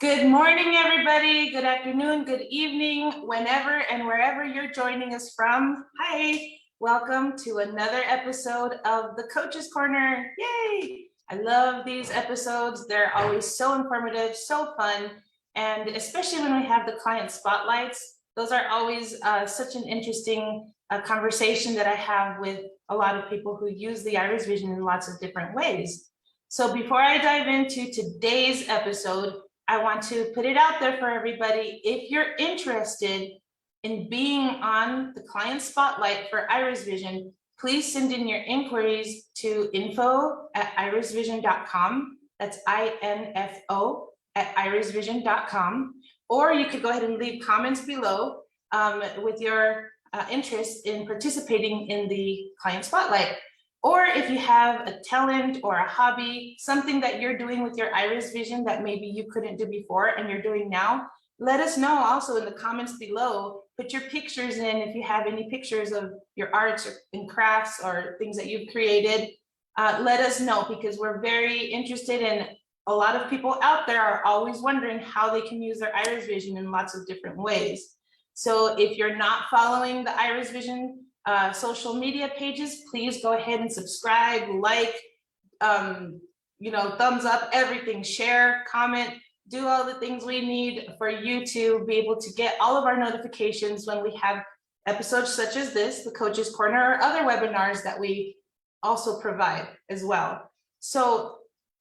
Good morning, everybody. Good afternoon, good evening, whenever and wherever you're joining us from. Hi, welcome to another episode of the Coach's Corner. Yay! I love these episodes. They're always so informative, so fun, and especially when we have the client spotlights, those are always such an interesting conversation that I have with a lot of people who use the IrisVision in lots of different ways. So before I dive into today's episode, I want to put it out there for everybody. If you're interested in being on the client spotlight for IrisVision, please send in your inquiries to info@irisvision.com. That's INFO at irisvision.com. Or you could go ahead and leave comments below with your interest in participating in the client spotlight. Or if you have a talent or a hobby, something that you're doing with your IrisVision that maybe you couldn't do before and you're doing now, let us know also in the comments below. Put your pictures in if you have any pictures of your arts and crafts or things that you've created. Let us know, because we're very interested, in a lot of people out there are always wondering how they can use their IrisVision in lots of different ways. So if you're not following the IrisVision social media pages, please go ahead and subscribe, like, thumbs up, everything, share, comment, do all the things we need for you to be able to get all of our notifications when we have episodes such as this, the Coach's Corner, or other webinars that we also provide as well. So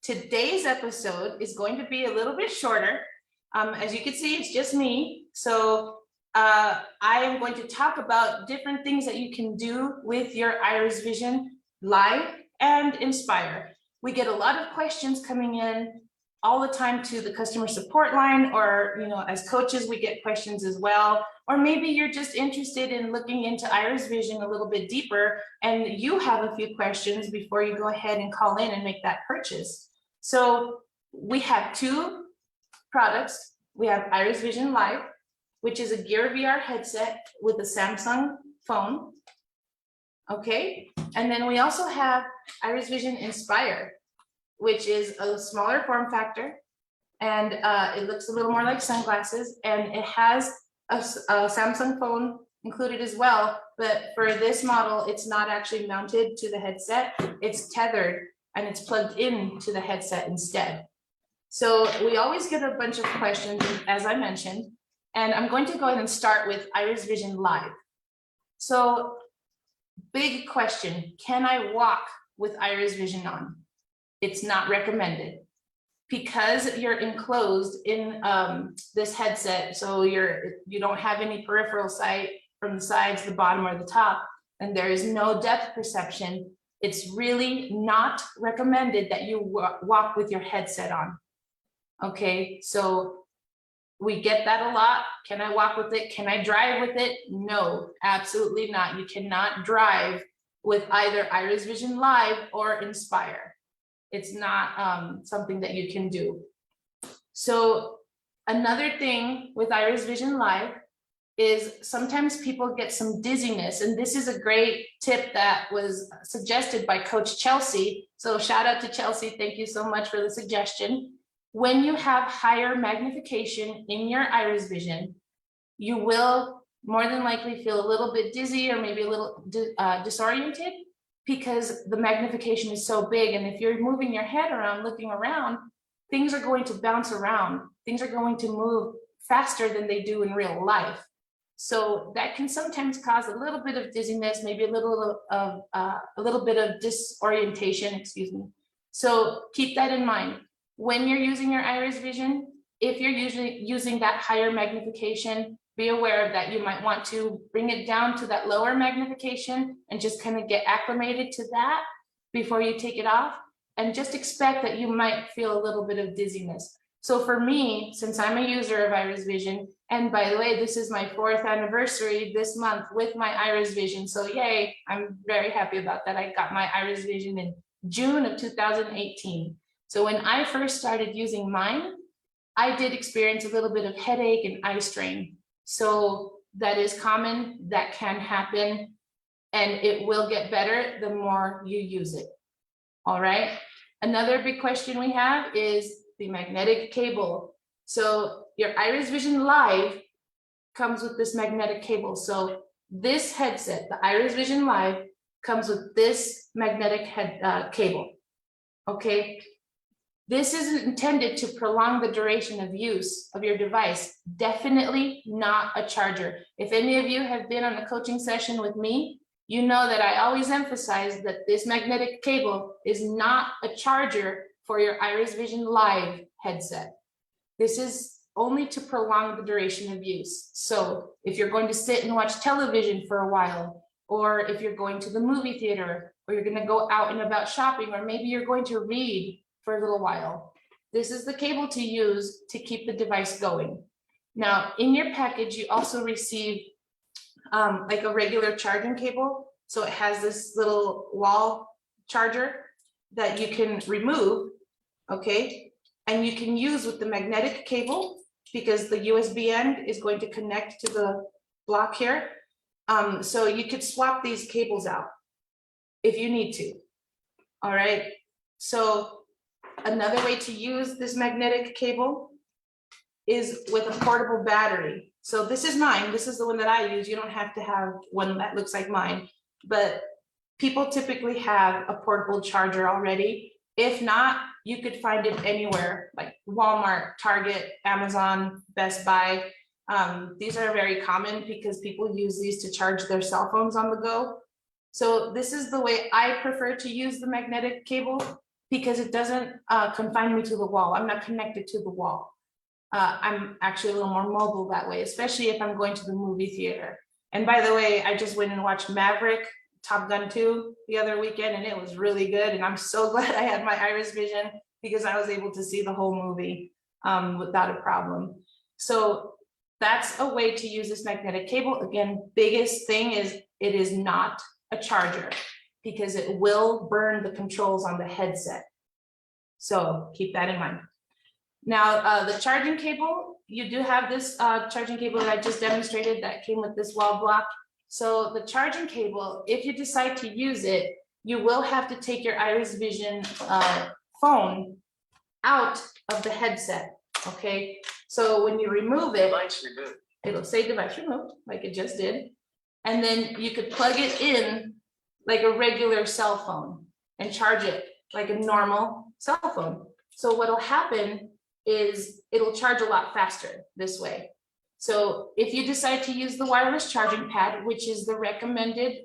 today's episode is going to be a little bit shorter. As you can see, it's just me. So I am going to talk about different things that you can do with your IrisVision Live and Inspire. We get a lot of questions coming in all the time to the customer support line, or as coaches we get questions as well. Or maybe you're just interested in looking into IrisVision a little bit deeper and you have a few questions before you go ahead and call in and make that purchase. So we have two products. We have IrisVision Live, which is a Gear VR headset with a Samsung phone. Okay, and then we also have IrisVision Inspire, which is a smaller form factor, and it looks a little more like sunglasses, and it has a Samsung phone included as well. But for this model, it's not actually mounted to the headset, it's tethered and it's plugged into the headset instead. So we always get a bunch of questions, as I mentioned, and I'm going to go ahead and start with IrisVision Live. So big question, can I walk with IrisVision on? It's not recommended, because you're enclosed in this headset. So you don't have any peripheral sight from the sides, the bottom, or the top, and there is no depth perception. It's really not recommended that you walk with your headset on. Okay, so we get that a lot. Can I walk with it? Can I drive with it? No, absolutely not. You cannot drive with either IrisVision Live or Inspire. It's not something that you can do. So another thing with IrisVision Live is sometimes people get some dizziness, and this is a great tip that was suggested by Coach Chelsea. So shout out to Chelsea, thank you so much for the suggestion. When you have higher magnification in your IrisVision, you will more than likely feel a little bit dizzy or maybe a little disoriented, because the magnification is so big. And if you're moving your head around, looking around, things are going to bounce around. Things are going to move faster than they do in real life. So that can sometimes cause a little bit of dizziness, maybe a little bit of disorientation, excuse me. So keep that in mind. When you're using your IrisVision, if you're usually using that higher magnification, be aware of that. You might want to bring it down to that lower magnification and just kind of get acclimated to that before you take it off, and just expect that you might feel a little bit of dizziness. So for me, since I'm a user of IrisVision, and by the way, this is my 4th anniversary this month with my IrisVision, so yay, I'm very happy about that. I got my IrisVision in June of 2018. So when I first started using mine, I did experience a little bit of headache and eye strain. So that is common, that can happen, and it will get better the more you use it. All right. Another big question we have is the magnetic cable. So your IrisVision Live comes with this magnetic cable. So this headset, the IrisVision Live, comes with this magnetic cable, okay? This is intended to prolong the duration of use of your device, definitely not a charger. If any of you have been on a coaching session with me, you know that I always emphasize that this magnetic cable is not a charger for your IrisVision Live headset. This is only to prolong the duration of use. So if you're going to sit and watch television for a while, or if you're going to the movie theater, or you're going to go out and about shopping, or maybe you're going to read for a little while, this is the cable to use to keep the device going. Now, in your package, you also receive like a regular charging cable. So it has this little wall charger that you can remove, okay? And you can use with the magnetic cable, because the USB end is going to connect to the block here. So you could swap these cables out if you need to. All right. So another way to use this magnetic cable is with a portable battery. So this is mine. This is the one that I use. You don't have to have one that looks like mine, but people typically have a portable charger already. If not, you could find it anywhere, like Walmart, Target, Amazon, Best Buy. These are very common because people use these to charge their cell phones on the go. So this is the way I prefer to use the magnetic cable, because it doesn't confine me to the wall. I'm not connected to the wall. I'm actually a little more mobile that way, especially if I'm going to the movie theater. And by the way, I just went and watched Maverick, Top Gun 2 the other weekend, and it was really good. And I'm so glad I had my IrisVision, because I was able to see the whole movie without a problem. So that's a way to use this magnetic cable. Again, biggest thing is it is not a charger, because it will burn the controls on the headset. So keep that in mind. Now, the charging cable, you do have this charging cable that I just demonstrated that came with this wall block. So the charging cable, if you decide to use it, you will have to take your IrisVision phone out of the headset, okay? So when you remove it, it'll say device removed, like it just did. And then you could plug it in like a regular cell phone and charge it like a normal cell phone. So what'll happen is it'll charge a lot faster this way. So if you decide to use the wireless charging pad, which is the recommended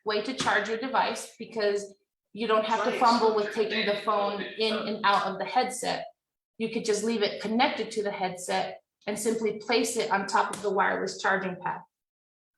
way to charge your device, because you don't have to fumble with taking the phone in and out of the headset, you could just leave it connected to the headset and simply place it on top of the wireless charging pad.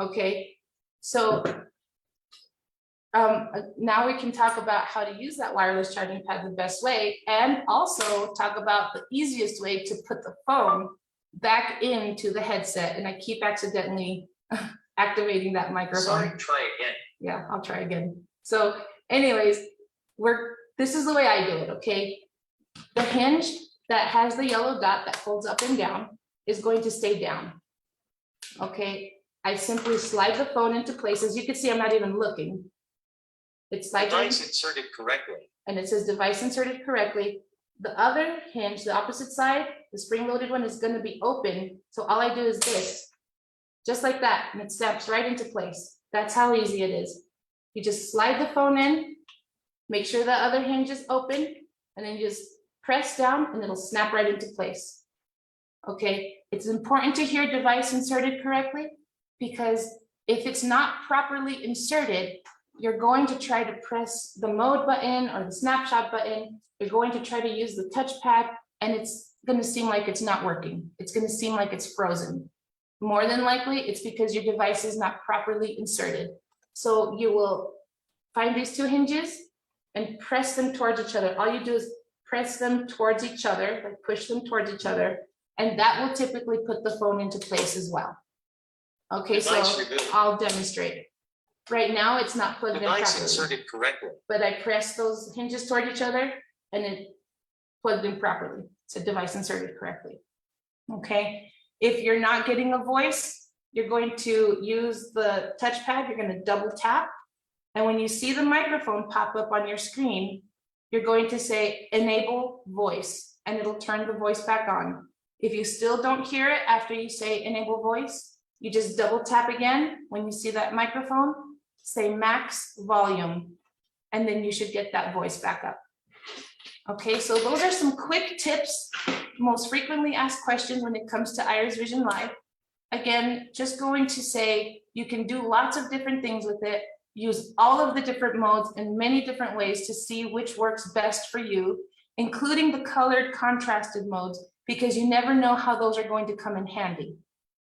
Okay, so now we can talk about how to use that wireless charging pad the best way, and also talk about the easiest way to put the phone back into the headset. And I keep accidentally activating that microphone. Sorry, try again. Yeah, I'll try again. So anyways, this is the way I do it, okay? The hinge that has the yellow dot that folds up and down is going to stay down, okay? I simply slide the phone into place. As you can see, I'm not even looking. It's like Device inserted correctly. And it says device inserted correctly. The other hinge, the opposite side, the spring-loaded one, is going to be open. So all I do is this, just like that, and it snaps right into place. That's how easy it is. You just slide the phone in, make sure the other hinge is open, and then you just press down and it'll snap right into place. Okay, it's important to hear device inserted correctly, because if it's not properly inserted, you're going to try to press the mode button or the snapshot button. You're going to try to use the touchpad, and it's going to seem like it's not working. It's going to seem like it's frozen. More than likely, it's because your device is not properly inserted. So you will find these two hinges and press them towards each other. All you do is press them towards each other, like push them towards each other, and that will typically put the phone into place as well. Okay, so I'll demonstrate it. Right now, it's not plugged in properly. Device inserted correctly. But I pressed those hinges toward each other and it plugged in properly. So device inserted correctly. Okay, if you're not getting a voice, you're going to use the touchpad. You're going to double tap. And when you see the microphone pop up on your screen, you're going to say enable voice. and it'll turn the voice back on. If you still don't hear it after you say enable voice, you just double tap again. When you see that microphone, say max volume, and then you should get that voice back up. Okay, so those are some quick tips, most frequently asked questions when it comes to IrisVision Live. Again, just going to say you can do lots of different things with it, use all of the different modes in many different ways to see which works best for you, including the colored contrasted modes, because you never know how those are going to come in handy.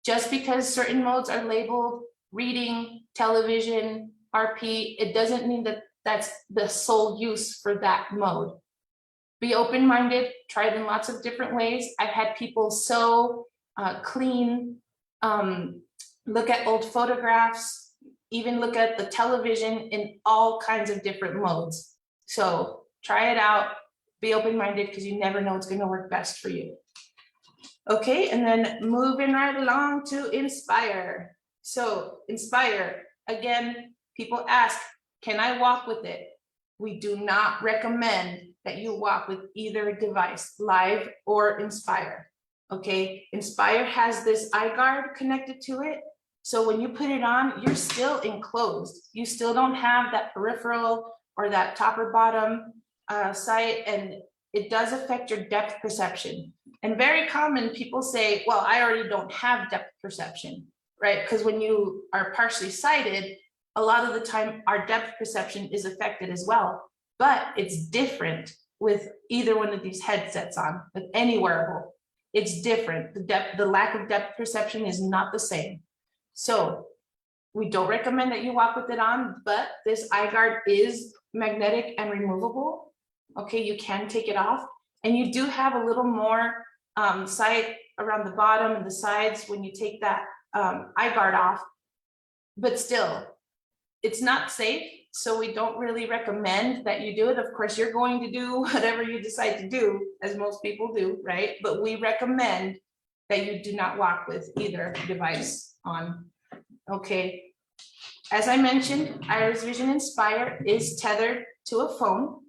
Just because certain modes are labeled reading, television, RP, it doesn't mean that that's the sole use for that mode. Be open-minded, try it in lots of different ways. I've had people sew, clean, look at old photographs, even look at the television in all kinds of different modes. So try it out, be open-minded, because you never know what's going to work best for you. Okay, and then moving right along to Inspire. So Inspire, again, people ask, can I walk with it? We do not recommend that you walk with either device, Live or Inspire. Okay, Inspire has this eye guard connected to it. So when you put it on, you're still enclosed. You still don't have that peripheral or that top or bottom sight, and it does affect your depth perception. And very common, people say, well, I already don't have depth perception, right? Because when you are partially sighted, a lot of the time our depth perception is affected as well, but it's different with either one of these headsets on, with any wearable. It's different. The lack of depth perception is not the same. So we don't recommend that you walk with it on, but this eye guard is magnetic and removable. Okay, you can take it off, and you do have a little more sight around the bottom and the sides when you take that eye guard off, but still, it's not safe. So we don't really recommend that you do it. Of course, you're going to do whatever you decide to do, as most people do, right? But we recommend that you do not walk with either device on. Okay. As I mentioned, IrisVision Inspire is tethered to a phone,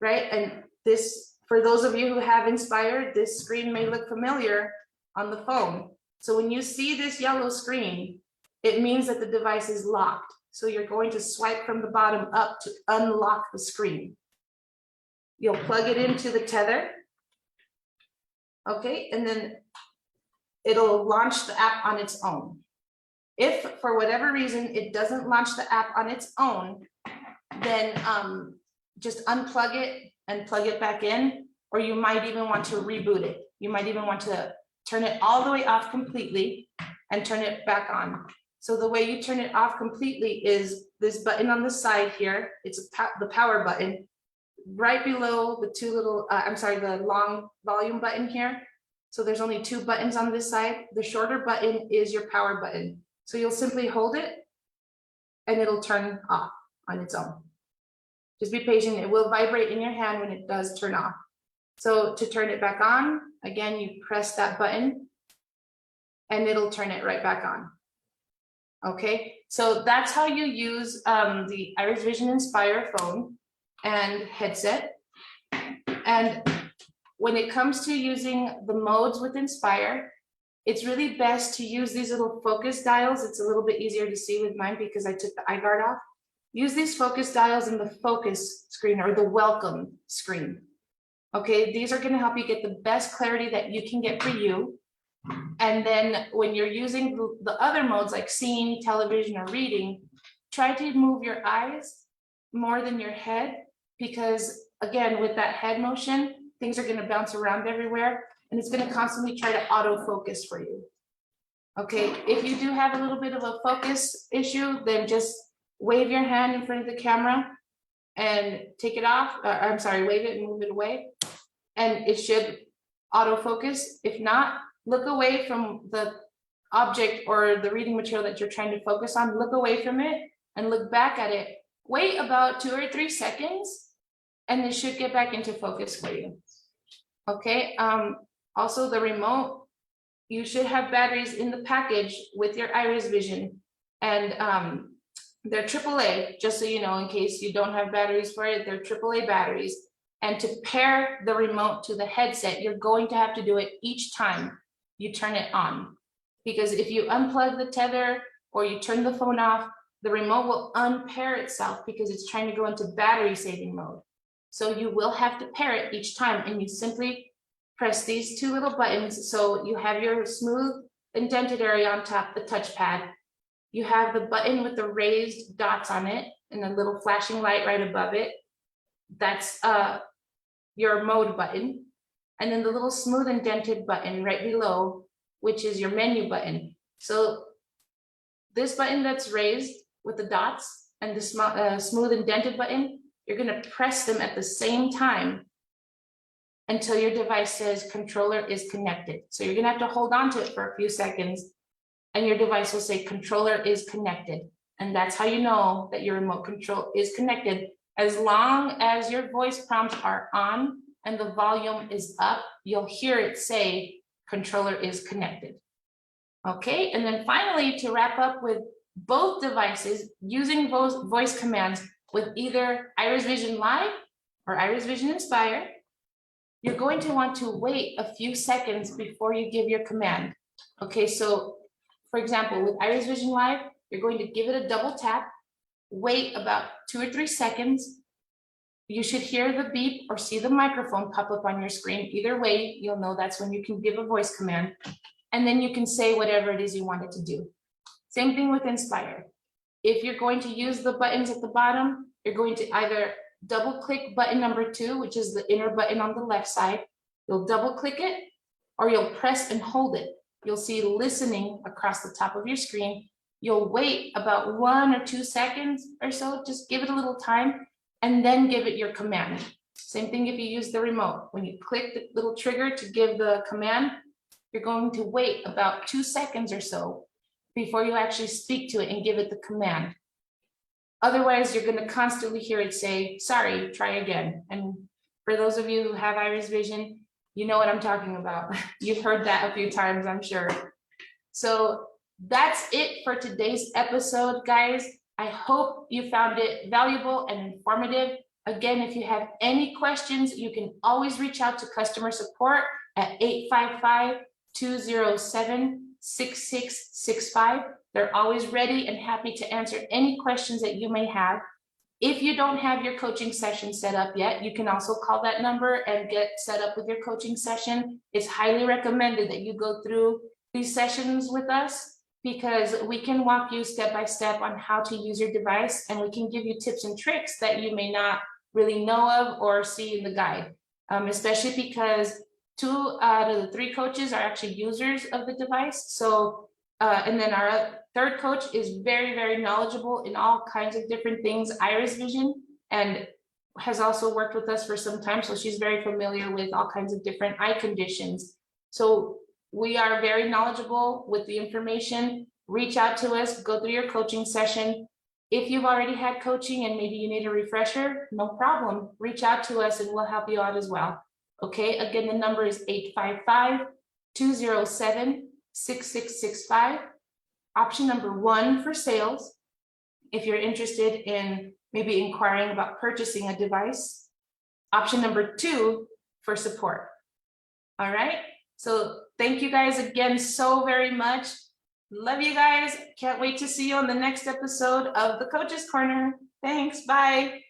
right? And this, for those of you who have Inspire, this screen may look familiar on the phone. So when you see this yellow screen, it means that the device is locked. So you're going to swipe from the bottom up to unlock the screen. You'll plug it into the tether. Okay, and then it'll launch the app on its own. If for whatever reason it doesn't launch the app on its own, then just unplug it and plug it back in, or you might even want to reboot it. You might even want to turn it all the way off completely and turn it back on. So the way you turn it off completely is this button on the side here. It's the power button right below the two little, the long volume button here. So there's only two buttons on this side. The shorter button is your power button. So you'll simply hold it and it'll turn off on its own. Just be patient. It will vibrate in your hand when it does turn off. So to turn it back on, again, you press that button and it'll turn it right back on. Okay, so that's how you use the IrisVision Inspire phone and headset. And when it comes to using the modes with Inspire, it's really best to use these little focus dials. It's a little bit easier to see with mine because I took the eye guard off. Use these focus dials in the focus screen or the welcome screen. Okay, these are going to help you get the best clarity that you can get for you. And then when you're using the other modes like seeing, television, or reading, try to move your eyes more than your head, because again, with that head motion, things are going to bounce around everywhere and it's going to constantly try to autofocus for you. Okay, if you do have a little bit of a focus issue, then just wave your hand in front of the camera and take it off. Wave it and move it away, and it should autofocus. If not, look away from the object or the reading material that you're trying to focus on. Look away from it and look back at it. Wait about 2 or 3 seconds and it should get back into focus for you. Okay, also the remote, you should have batteries in the package with your IrisVision, and they're AAA, just so you know, in case you don't have batteries for it, they're AAA batteries. And to pair the remote to the headset, you're going to have to do it each time you turn it on. Because if you unplug the tether or you turn the phone off, the remote will unpair itself because it's trying to go into battery saving mode. So you will have to pair it each time, and you simply press these two little buttons. So you have your smooth indented area on top, the touchpad. You have the button with the raised dots on it and a little flashing light right above it. That's your mode button. And then the little smooth indented button right below, which is your menu button. So this button that's raised with the dots and the smooth indented button, you're gonna press them at the same time until your device says controller is connected. So you're gonna have to hold on to it for a few seconds and your device will say controller is connected. And that's how you know that your remote control is connected. As long as your voice prompts are on and the volume is up, you'll hear it say controller is connected. Okay, and then finally, to wrap up with both devices using voice commands with either IrisVision Live or IrisVision Inspire, you're going to want to wait a few seconds before you give your command. Okay, so for example, with IrisVision Live, you're going to give it a double tap, wait about 2 or 3 seconds. You should hear the beep or see the microphone pop up on your screen. Either way, you'll know that's when you can give a voice command. And then you can say whatever it is you want it to do. Same thing with Inspire. If you're going to use the buttons at the bottom, you're going to either double click button number 2, which is the inner button on the left side. You'll double click it, or you'll press and hold it. You'll see listening across the top of your screen. You'll wait about 1 or 2 seconds or so, just give it a little time, and then give it your command. Same thing if you use the remote. When you click the little trigger to give the command, you're going to wait about 2 seconds or so before you actually speak to it and give it the command. Otherwise, you're going to constantly hear it say, sorry, try again. And for those of you who have IrisVision, you know what I'm talking about. You've heard that a few times, I'm sure. So that's it for today's episode, guys. I hope you found it valuable and informative. Again, if you have any questions, you can always reach out to customer support at 855-207-6665. They're always ready and happy to answer any questions that you may have. If you don't have your coaching session set up yet, you can also call that number and get set up with your coaching session. It's highly recommended that you go through these sessions with us, because we can walk you step by step on how to use your device, and we can give you tips and tricks that you may not really know of or see in the guide, especially because 2 out of the 3 coaches are actually users of the device. So, and then our third coach is very, very knowledgeable in all kinds of different things, IrisVision, and has also worked with us for some time. So she's very familiar with all kinds of different eye conditions. So we are very knowledgeable with the information. Reach out to us, go through your coaching session. If you've already had coaching and maybe you need a refresher, no problem. Reach out to us and we'll help you out as well. Okay, again, the number is 855-207-6665. Option number 1 for sales, if you're interested in maybe inquiring about purchasing a device. Option number 2 for support. All right, so thank you guys again so very much. Love you guys. Can't wait to see you on the next episode of the Coach's Corner. Thanks, bye.